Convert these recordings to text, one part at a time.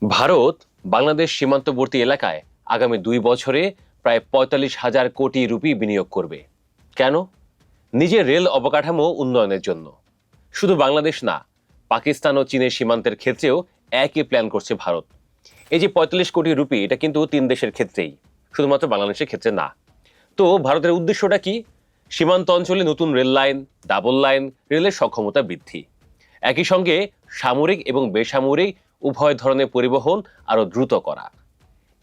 ভারত বাংলাদেশ সীমান্তবর্তী এলাকায় আগামী 2 বছরে প্রায় 45,000 কোটি রুপি বিনিয়োগ করবে। কেন? নিজের রেল অবকাঠামো উন্নয়নের জন্য। শুধু বাংলাদেশ না, পাকিস্তান ও চীনের সীমান্তের ক্ষেত্রেও একই প্ল্যান করছে ভারত। এই যে 45 কোটি রুপি, এটা কিন্তু 3 দেশের ক্ষেত্রেই, শুধুমাত্র বাংলাদেশের ক্ষেত্রে না। তো ভারতের উদ্দেশ্যটা কি? সীমান্ত অঞ্চলে নতুন রেল লাইন, ডাবল লাইন, রেলের সক্ষমতা বৃদ্ধি। একই সঙ্গে সামরিক এবং বেসামরিক উভয় ধরনের পরিবহন আরো দ্রুত করা।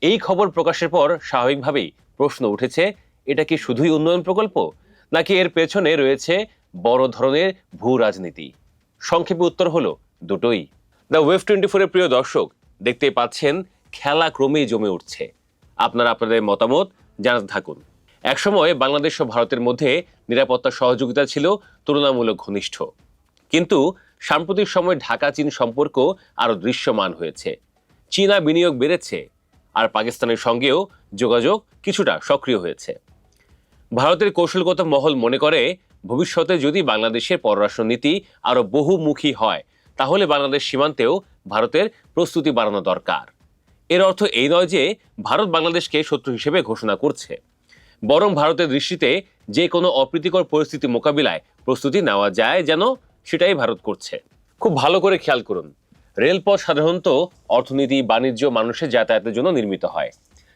এই খবর প্রকাশের পর স্বাভাবিকভাবেই প্রশ্ন উঠেছে, এটা কি শুধুই উন্নয়ন প্রকল্প, নাকি এর পেছনে রয়েছে বড় ধরনের ভূ রাজনীতি? সংক্ষেপে উত্তর হলো দুটোই। দ্য ওয়েভ 24 এর প্রিয় দর্শক, দেখতেই পাচ্ছেন খেলা ক্রমেই জমে উঠছে। আপনারা আপনাদের মতামত জানাতে থাকুন। একসময় বাংলাদেশ ও ভারতের মধ্যে নিরাপত্তা সহযোগিতা ছিল তুলনামূলক ঘনিষ্ঠ, কিন্তু সাম্প্রতিক সময়ে ঢাকা চীন সম্পর্ক আরো দৃশ্যমান হয়েছে। চীনা বিনিয়োগ বেড়েছে, আর পাকিস্তানের সঙ্গেও যোগাযোগ কিছুটা সক্রিয় হয়েছে। ভারতের কৌশলগত মহল মনে করে, ভবিষ্যতে যদি বাংলাদেশের পররাষ্ট্রনীতি আরো বহুমুখী হয়, তাহলে বাংলাদেশ সীমান্তেও ভারতের প্রস্তুতি বাড়ানো দরকার। এর অর্থ এই নয় যে ভারত বাংলাদেশকে শত্রু হিসেবে ঘোষণা করছে, বরং ভারতের দৃষ্টিতে যে কোনো অপ্রীতিকর পরিস্থিতি মোকাবিলায় প্রস্তুতি নেওয়া যায় যেন, সেটাই ভারত করছে। খুব ভালো করে খেয়াল করুন, রেলপথ সাধারণত অর্থনীতি, বাণিজ্য, মানুষের যাতায়াতের জন্য নির্মিত হয়,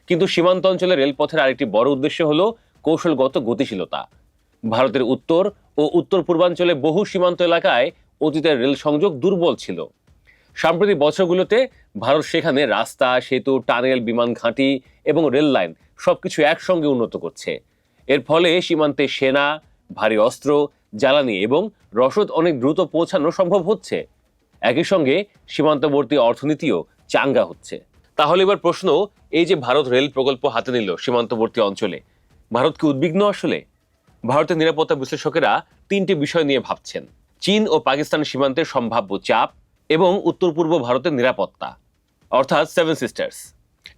কিন্তু সীমান্ত অঞ্চলে রেলপথের আরেকটি বড় উদ্দেশ্য হলো কৌশলগত গতিশীলতা। ভারতের উত্তর ও উত্তর পূর্বাঞ্চলে বহু সীমান্ত এলাকায় অতীতের রেল সংযোগ দুর্বল ছিল। সাম্প্রতিক বছরগুলোতে ভারত সেখানে রাস্তা, সেতু, টানেল, বিমান ঘাঁটি এবং রেল লাইন সবকিছু একসঙ্গে উন্নত করছে। এর ফলে সীমান্তে সেনা, ভারী অস্ত্র, জ্বালানি এবং রসদ অনেক দ্রুত পৌঁছানো সম্ভব হচ্ছে। একই সঙ্গে সীমান্তবর্তী অর্থনীতিও চাঙ্গা হচ্ছে। তাহলে এবার প্রশ্ন, এই যে ভারত রেল প্রকল্প হাতে নিল সীমান্তবর্তী অঞ্চলে, ভারত কি উদ্বিগ্ন আসলে? ভারতের নিরাপত্তা বিশ্লেষকেরা 3টি বিষয় নিয়ে ভাবছেন: চীন ও পাকিস্তান সীমান্তের সম্ভাব্য চাপ এবং উত্তর পূর্ব ভারতের নিরাপত্তা, অর্থাৎ 7 সিস্টার্স।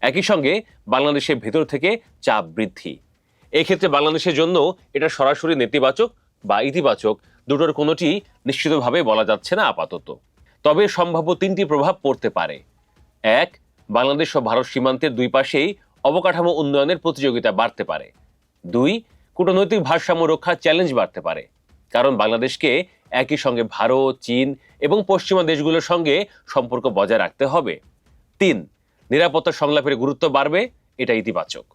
একই সঙ্গে বাংলাদেশের ভেতর থেকে চাপ বৃদ্ধি। এক্ষেত্রে বাংলাদেশের জন্য এটা সরাসরি নেতিবাচক বা ইতিবাচক, দুটোর কোনোটি নিশ্চিতভাবে বলা যাচ্ছে না আপাতত। তবে সম্ভাব্য 3টি প্রভাব পড়তে পারে। 1, বাংলাদেশ ও ভারত সীমান্তের দুই পাশেই অবকাঠামো উন্নয়নের প্রতিযোগিতা বাড়তে পারে। 2, কূটনৈতিক ভারসাম্য রক্ষার চ্যালেঞ্জ বাড়তে পারে, কারণ বাংলাদেশকে একই সঙ্গে ভারত, চীন এবং পশ্চিমা দেশগুলোর সঙ্গে সম্পর্ক বজায় রাখতে হবে। 3, নিরাপত্তা সংলাপের গুরুত্ব বাড়বে, এটা ইতিবাচক।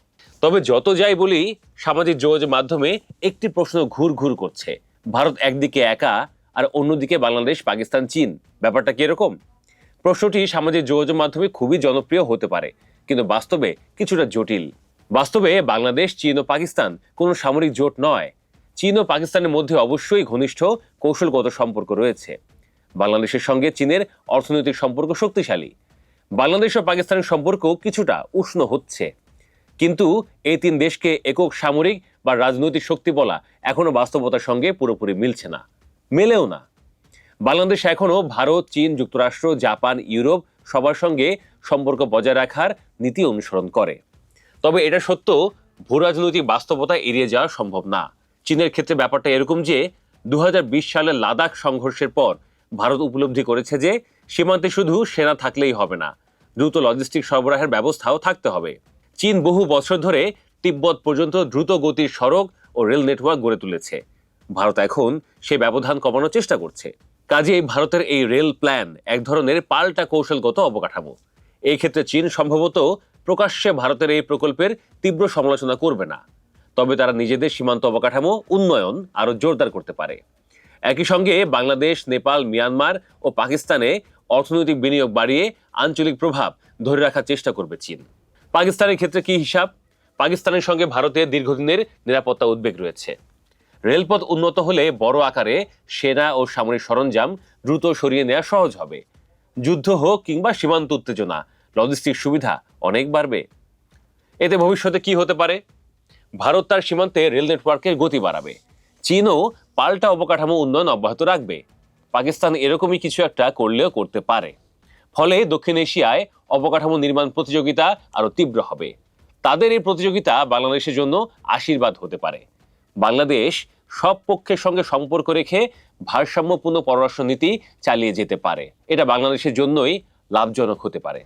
তবে যত যাই বলি, সামাজিক যোগাযোগ মাধ্যমে একটি প্রশ্ন ঘুর করছে: ভারত একদিকে একা আর অন্যদিকে বাংলাদেশ, পাকিস্তান, চীন, ব্যাপারটা কি এরকম? প্রশ্নটি সামাজিক যোগাযোগ মাধ্যমে খুবই জনপ্রিয় হতে পারে, কিন্তু বাস্তবে কিছুটা জটিল। বাস্তবে বাংলাদেশ, চীন ও পাকিস্তান কোনো সামরিক জোট নয়। চীন ও পাকিস্তানের মধ্যে অবশ্যই ঘনিষ্ঠ কৌশলগত সম্পর্ক রয়েছে। বাংলাদেশের সঙ্গে চীনের অর্থনৈতিক সম্পর্ক শক্তিশালী। বাংলাদেশ ও পাকিস্তানের সম্পর্ক কিছুটা উষ্ণ হচ্ছে, কিন্তু এই 3 দেশকে একক সামরিক বা রাজনৈতিক শক্তি বলা এখনো বাস্তবতার সঙ্গে পুরোপুরি মিলছে না, মেলেও না। বাংলাদেশ এখনো ভারত, চীন, যুক্তরাষ্ট্র, জাপান, ইউরোপ সবার সঙ্গে সম্পর্ক বজায় রাখার নীতি অনুসরণ করে। তবে এটা সত্য, ভূরাজনৈতিক বাস্তবতা এড়িয়ে যাওয়া সম্ভব না। চীনের ক্ষেত্রে ব্যাপারটা এরকম যে 2020 সালের লাদাখ সংঘর্ষের পর ভারত উপলব্ধি করেছে যে সীমান্তে শুধু সেনা থাকলেই হবে না, দ্রুত লজিস্টিক সরবরাহের ব্যবস্থাও থাকতে হবে। চীন বহু বছর ধরে তিব্বত পর্যন্ত দ্রুত গতির সড়ক ও রেল নেটওয়ার্ক গড়ে তুলেছে। ভারত এখন সেই ব্যবধান কমানোর চেষ্টা করছে। কাজেই ভারতের এই রেল প্ল্যান এক ধরনের পাল্টা কৌশলগত অবকাঠামো। এই ক্ষেত্রে চীন সম্ভবত প্রকাশ্যে ভারতের এই প্রকল্পের তীব্র সমালোচনা করবে না, তবে তারা নিজেদের সীমান্ত অবকাঠামো উন্নয়ন আরো জোরদার করতে পারে। একই সঙ্গে বাংলাদেশ, নেপাল, মিয়ানমার ও পাকিস্তানে অর্থনৈতিক বিনিয়োগ বাড়িয়ে আঞ্চলিক প্রভাব ধরে রাখার চেষ্টা করবে চীন। পাকিস্তানের ক্ষেত্রে কি হিসাব? পাকিস্তানের সঙ্গে ভারতের দীর্ঘদিনের নিরাপত্তা উদ্বেগ রয়েছে। রেলপথ উন্নত হলে বড় আকারে সেনা ও সামরিক সরঞ্জাম দ্রুত সরিয়ে নেওয়া সহজ হবে। যুদ্ধ হোক কিংবা সীমান্ত উত্তেজনা, লজিস্টিক সুবিধা অনেক বাড়বে। এতে ভবিষ্যতে কি হতে পারে? ভারত তার সীমান্তে রেল নেটওয়ার্কের গতি বাড়াবে। চীনও পাল্টা অবকাঠামো উন্নয়ন অব্যাহত রাখবে। পাকিস্তান এরকমই কিছু একটা করলেও করতে পারে। ফলে দক্ষিণ এশিয়ায় অবকাঠামো নির্মাণ প্রতিযোগিতা আরো তীব্র হবে। তাদের এই প্রতিযোগিতা বাংলাদেশের জন্য আশীর্বাদ হতে পারে। বাংলাদেশ সব পক্ষের সঙ্গে সম্পর্ক রেখে ভারসাম্যপূর্ণ পররাষ্ট্র নীতি চালিয়ে যেতে পারে। এটা বাংলাদেশের জন্যই লাভজনক হতে পারে।